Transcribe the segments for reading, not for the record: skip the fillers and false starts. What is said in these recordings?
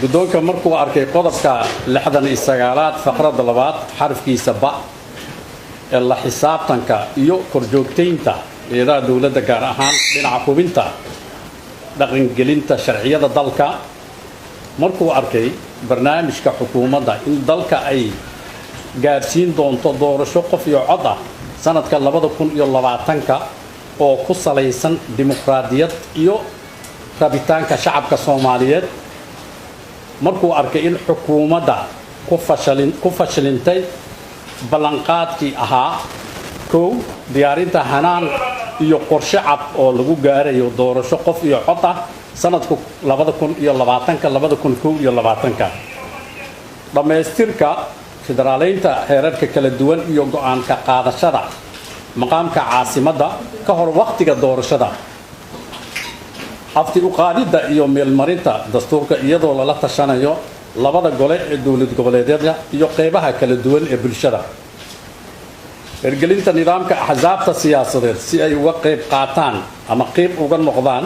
guddoonka markuu arkay qodobka 69aad faqradda 2 xarafkiisa ba ee la xisaabtanka iyo korjoogteynta eedaha dawladda gaar ahaan dhinaca hubinta dhaqangelinta sharciyada dalka markuu arkay barnaamijka xukuumadda in dalka ay gaarsiin doonto doorasho qof iyo cod ah sanadka 2020 oo ku salaysan dimuqraadiyad iyo rabitaanka shacabka Soomaaliyeed markuu arkay in xukuumadda ku fashilintay ballanqaadkii ahaa kow diyaarinta hanaan iyo qorshe cad oo lagu gaarayo doorasho qof iyo cod ah sanadku 2020 dhamaystirka federaaleynta heerarka kala duwan iyo go'aanka qaadashada maqaamka caasimadda ka hor waqtiga doorashada afti u qaadida iyo meelmarinta dastuurka iyadoo lala tashanayo labada gole ee dawlad goboleedyada iyo qeybaha kala duwan ee bulshada hirgelinta nidaamka axsaabta siyaasadeed si ay uga qeyb qaataan ama qeyb uga noqdaan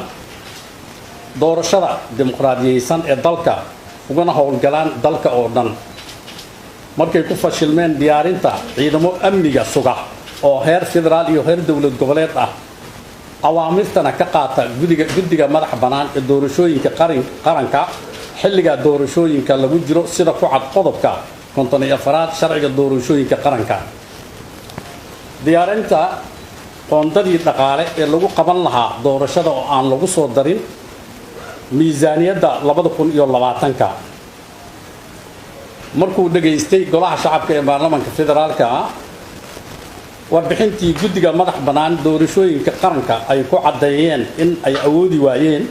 doorashada dimuqraadiyeysan ee dalka ugana howlgalaan dalka oo dhan markay ku fashilmeen diyaarinta ciidamo amniga suga oo heer federaal iyo heer dawlad goboleed ah awaamirtana ka qaata guddiga madax bannaan ee doorashooyinka qaranka xilliga doorashooyinka lagu jiro sida ku cad qodobka 54aad sharciga doorashooyinka qaranka diyaarinta qoondadii dhaqaale ee lagu qaban lahaa doorashada oo aan lagu soo darin miisaaniyadda 2020 markuu dhageystay golaha shacabka ee baarlamaanka federaalka warbixintii guddiga madax bannaan doorashooyinka qaranka ay ku cadeeyeen in ay awoodi waayeen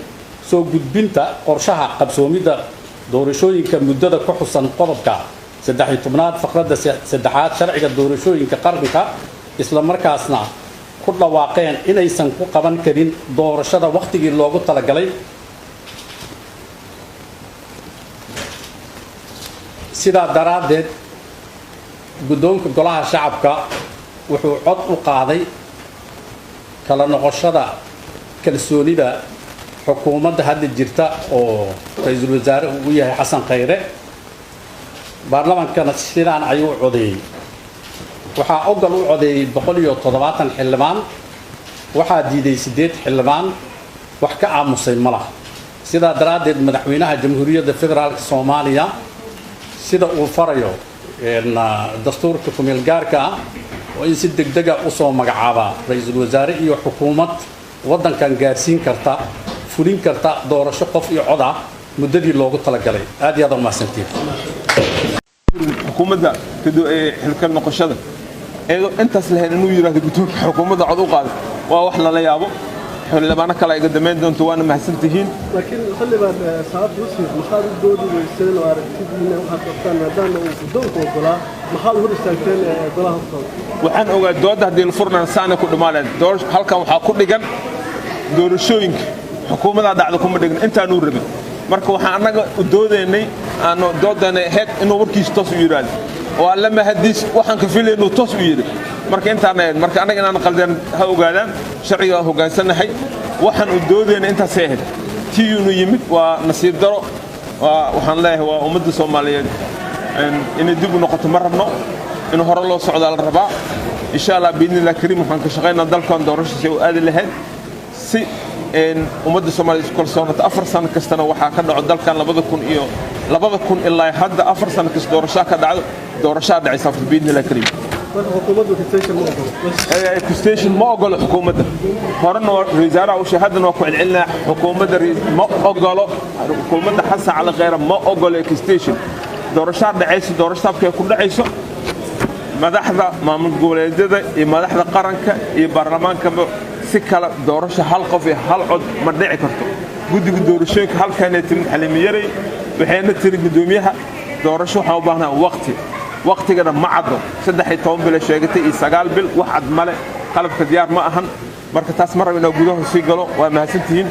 soo gudbinta qorshaha qabsoomida doorashooyinka muddada ku xusan qodobka 13aad faqradda 3aad sharciga doorashooyinka qaranka isla markaasna ku dhawaaqeen inaysan ku qaban karin doorashada waqtigii loogu talagalay sidaa daraadeed guddoonka golaha shacabka wuxuu cod u qaaday kala noqoshada kalsoonida xukuumadda hadda jirta oo ra'iisul wasaare uu yahay xasan khayre baarlamaankana sidaan ayuu codeeyay waxaa ogol u codeeyay 170 xildhibaan waxaa diiday 8 xildhibaan wax ka aamusay malaha sidaa daraadeed madaxweynaha jamhuuriyadda federaalka Soomaaliya sida uu farayo dastuurka kumeel gaarka oo in si degdeg ah u soo magacaaba ra'iisul wasaare iyo xukuumad wadankan gaarsiin karta fulin karta doorasho qof iyo cod ah muddadii loogu talagalay aad iyo aad u mahadsantiin xukuumadda xilka noqoshada eedo intaas lahayn inuu yiraahdo guddoonka xukuumadda cod u qaado waa wax la yaabo xildhibaano kale ay gadameyn doonto waana mahadsantihiin laakiin xildhibaan saacad wasiir maxaad u doodi weyseen oo aragtidiina waxaad qabtaan maadaama uu guddoonka ogolaa maxaad hor istaagteen golaha hawsooda waxaan ogaa dooda haddii la furnaan saana ku dhamaaleen halkan waxaa ku dhigan doorashooyinka xukuumadda dhacda kuma dhigin intaanu rabin marka waxaan annaga u doodaynay aanu doodanay head inuu warkiisa toos u yiraahdo oo alla ma hadiis waxaan ka filayno toos u yiri marka intaan anaga inaan qaldan ha ogaadaan sharciga hogaansanahay waxaan u doodaynay inta saahid tiinu yimid waa nasiib daro waxaan leeyahay waa ummadda Soomaaliyeed in dib u noqoto marabno in hore loo socdo la rabaa insha Allah biidnillah kariim waxaan ka shaqeynaa dalkan doorasho si uu aad lahayd si ummadda Soomaaliyeed isku kalsoonata 4 sano kastana waxaa ka dhaco dalkan 2000 ilaa hadda 4 sano kasta doorasho ka dhacdo doorasho dhacaysa biidnillah kariim xukuumaddu كستيشن ما أقول حكومة هرنا وزارة وشهادنا وكل علنا حكومة ما أقول حكومة حاسة على غيره ما أقول كستيشن دورشات عيسى دورشات كل عيسى مدحضة ما من قول جدا مدحضة قرنك برلمان كم سكلا دورش حلقة في حلقة مدعي كرتو جود دورشيك هل كانت حلميري بحين تري قدوميها دورشوا حوبنا وقتي كده ما عدو سدح يتوم بلا شيءتي يسقال بال واحد ملء قلب كديار ما أهن مركز تاس مرة من وجوده سيقلوا وما سنتين